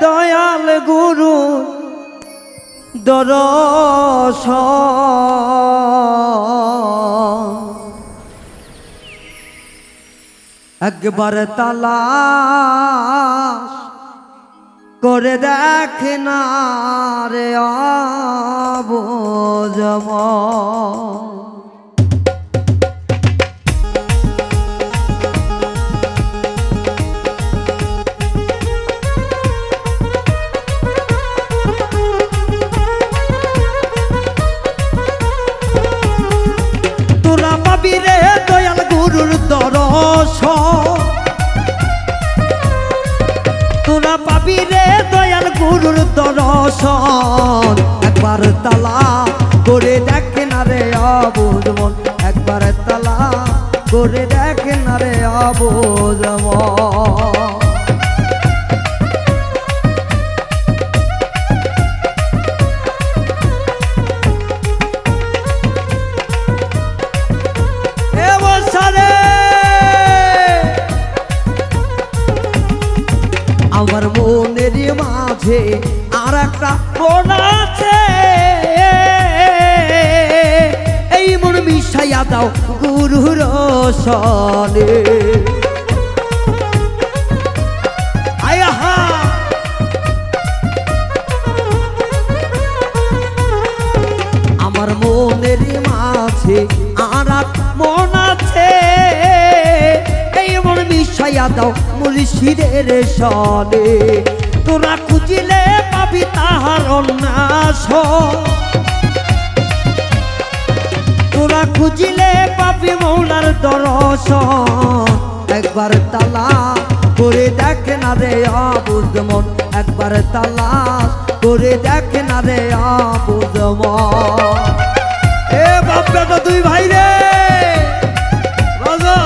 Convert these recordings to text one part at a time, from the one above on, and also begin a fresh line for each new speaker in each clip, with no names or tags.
দয়াল গুরু দর্শন একবার তালাশ করে দেখ না রে আবুজমন। তোরা পাবি রে দয়াল গুরুর দর্শন, তোরা পাবি রে দয়াল গুরুর দর্শন একবার তালা করে দেখ না রে আবুজমন, একবার তালা করে দেখ না রে আবুজমন। আমার মনের মাঝে আর একটা মন আছে, এই মন মিশাইয়া দাও গুরুর সনে। আমার মনের মাঝে আর এক মন আছে, এই মন মিশাইয়া দাও মুর্শিদের সনে। তোরা খুঁজিলে পাবি তাহার অন্যাস, তোরা খুঁজিলে পাবি মৌলার দর্শন একবার তালা করে দেখ না রে আবুজমন, একবার তালা করে দেখ না রে আবুজমন। এ বাপ বেটা দুই ভাই রে রাজা,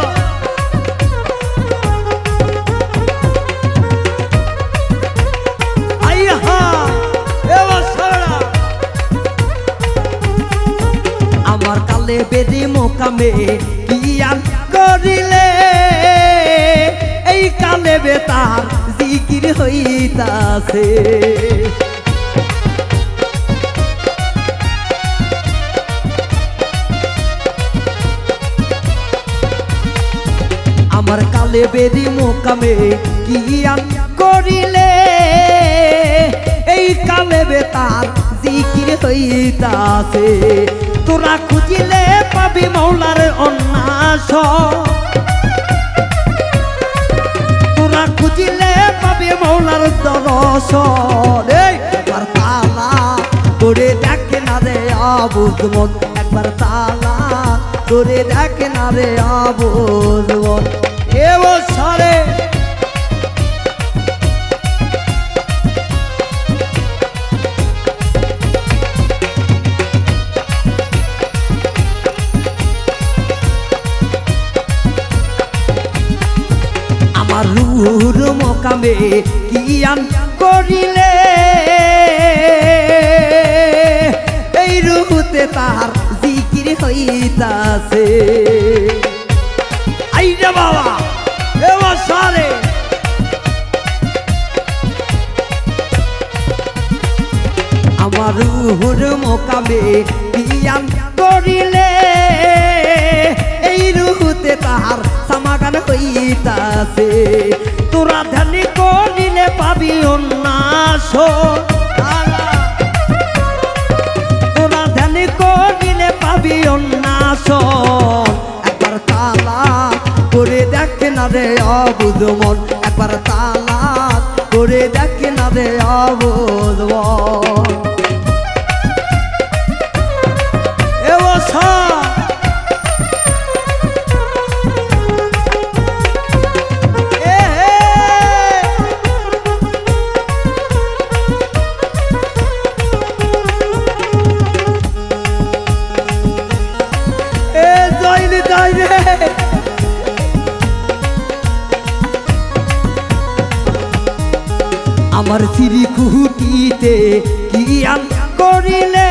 আমার কালে বেদি মোকামে কিয়ান করিলে এই কালে বেতার জিকির হইতাছে। আমার কালে বেদি মোকামে কিয়ান করিলে এই কালে বেতার জিকির হইতাছে। তোরা খুঁজিলে পাবি মৌলার অন্যাস, তোরা খুঁজিলে পাবি মৌলার দর্শন একবার তালা করে দেখ না রে আবুজমন, একবার তালা করে দেখ না রে আবুজমন। এ বছরে আমার রুহুর মোকামে কিয়ান করিলে এই রুহুতে তার জিকির হইতাছে। আইরে বাবা এ বছরে আমার রুহুর মোকামে কিয়ান করিলে এই রুহুতে তাহার সমাগান হইতাছে। তোরা ধ্যান করিলে পাবি উন্নাস, তোরা ধ্যান করিলে পাবি উন্নাস একবার তালা করে দেখ না রে আবুজমন, একবার তালা করে দেখ না রে আবুজমন। এ বছর আমার শ্রী কুহুটিতে কিয়ান করিলে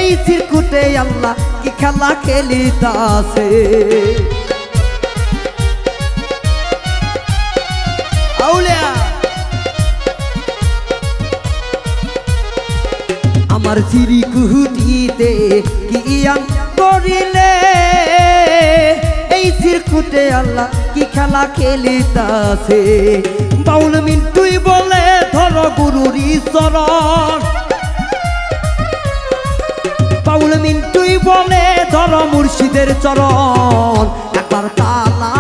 এই চিরকুটে আল্লাহ কি খেলা খেলিতাছে। আউলিয়া আমার সিঁড়ি কুহুটিতে কি আন করিলে এই সিরকুটে আল্লাহ কি খেলা খেলিতাছে বাউল মিন্টুই বলে ধর গুরুর চরণ বাউল মিন্টুই বলে ধর মুর্শিদের চরণ একবার তালা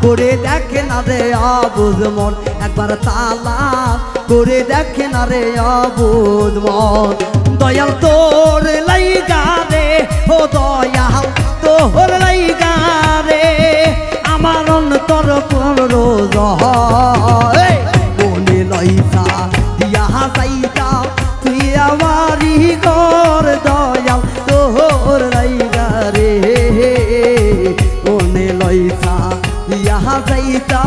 করে দেখে না রে অবুঝ মন একবার তালা করে দেখে না রে অবুঝ মন দয়াল তোর লাইগা রে ও দয়াল তোর লাইগা রে আমার অন্তর রোজ মনে লইসা দিয়া যাইতা তুই আমারি ঘর দয়াল তোর লাইগা রে মনে লইসা দিয়া যাইতা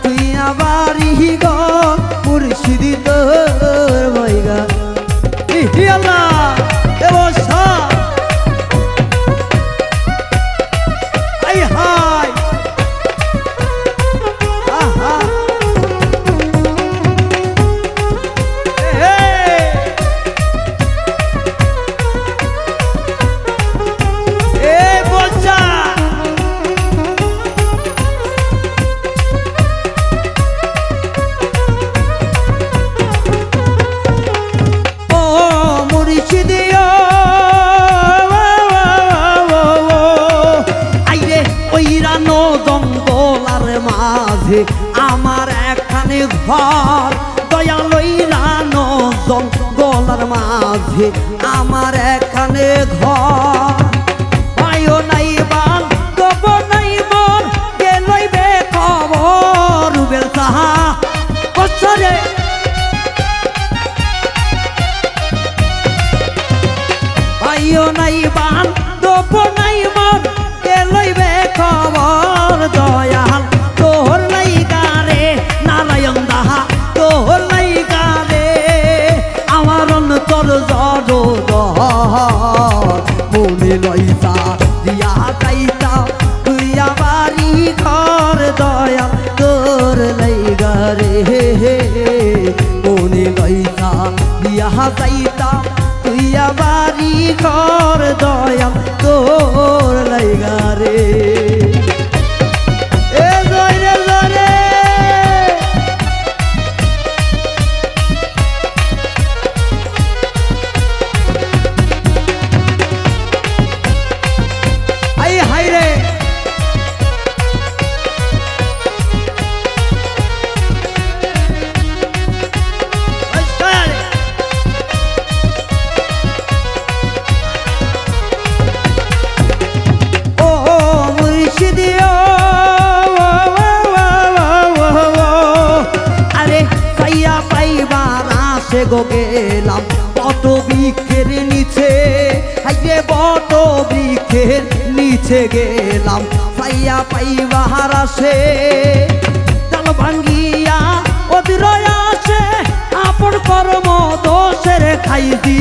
তুই আমারি ঘর মুর্শিদি তোর মাইগা আল্লাহ দেবসা আই হাই আহা বলছা মাঝে আমার একখানে ঘর দয়াল ইলানো জঙ্গলার মাঝে আমার একখানে ঘর আয়ো নাই বাল তব নাই মন কে লইবে খবর রুবেল সাহা বছরে আয়ো নাই বাল তব নাই মন কে লইবে খবর দয়াল তোর লাইগা রে নারায়ণ দাহা তোর লাইগা রে আমার অন্তর জড় মনে লইসা দিয়া যাইতা তুই আমারি ঘর দয়াল তোর লাইগা রে মনে লইসা দিয়া যাইতা তুই আমারি ঘর দয়াল তোর লাইগা রে গো গেলাম বট বৃক্ষের নিচে হাইরে বট বৃক্ষের নিচে গেলাম পাইয়া পাইবার আসে ডাল ভাঙ্গিয়া অধীর আসে আপন কর্ম দোষের খাইছি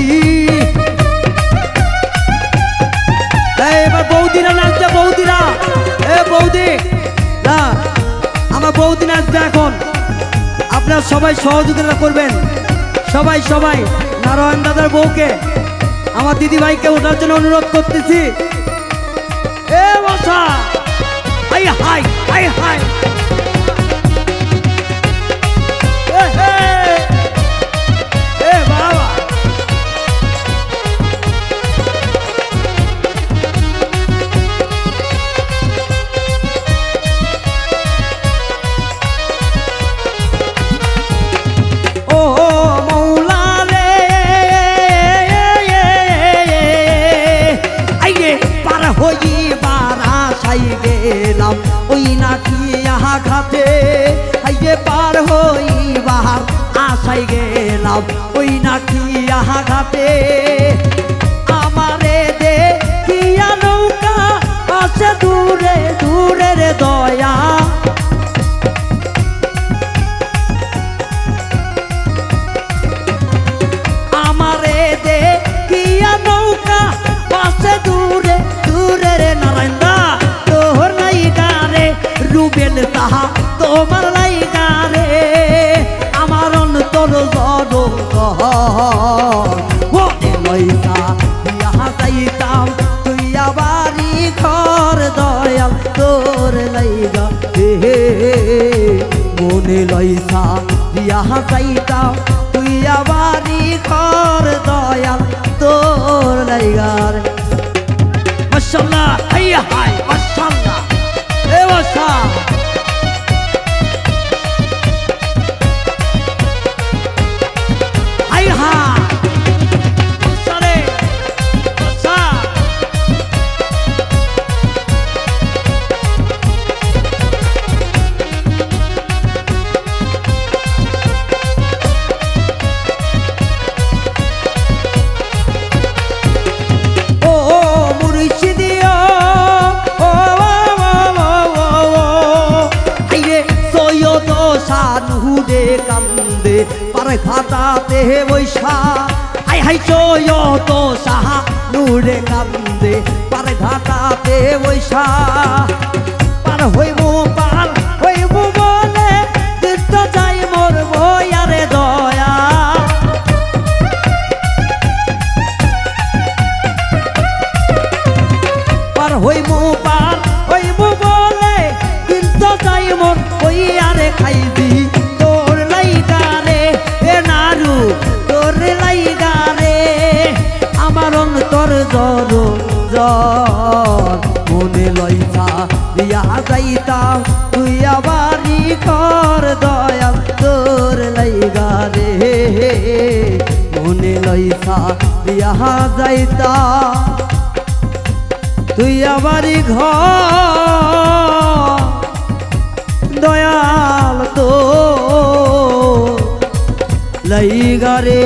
এবার বৌদিরা নাচছে বৌদিরা বৌদি না আমার বৌদি নাচছে এখন আপনারা সবাই সহযোগিতা করবেন সবাই সবাই নারায়ণ দাদার বউকে আমার দিদি ভাইকে ওঠার জন্য অনুরোধ করতেছি এ বসা হাই হাই হাই হাই এ বাবা গেলাম ওই নাকি ঘাটে হাইয়ে পার হইবার আশাই গেলাম ওই নাকি ঘাটে আমারে দেখিয়া নৌকা আছে দূরে দূরে রে দয়া আমারে দেখিয়া নৌকা আছে দূরে দূরে রে নারায়ণ রুবেল তাহা তোমার লাইগা রে আমার অন্তর জড় মনে লইছা দিয়া যাইতাম তুই আবারই ঘর দয়াল তোর লাইগার মাশাআল্লাহ হাইয়া হাই মাশাআল্লাহ এ বাসা হাই হা সরে বাসা নুরে কান্দে পার খাতাতে বৈশা আই হাই চয় তো সাহা নুরে কান্দে পার ঘাটাতে বৈশা পার হইব বলে তীর্থ যাই মোর বয়ারে দয়া পার হইব বলে তীর্থ যাই মোর বয়ারে খাইবি তোর লাইগারে এ নারু তোর লাইগারে আমার অন্তর জর জর মনে লইছা দিয়া যাইতাম তুই আবারই ঘর দয়াল তোর লাইগারে মনে লইছা দিয়া যাইতাম তুই আবারই ঘর দয়াল তো লাইগারে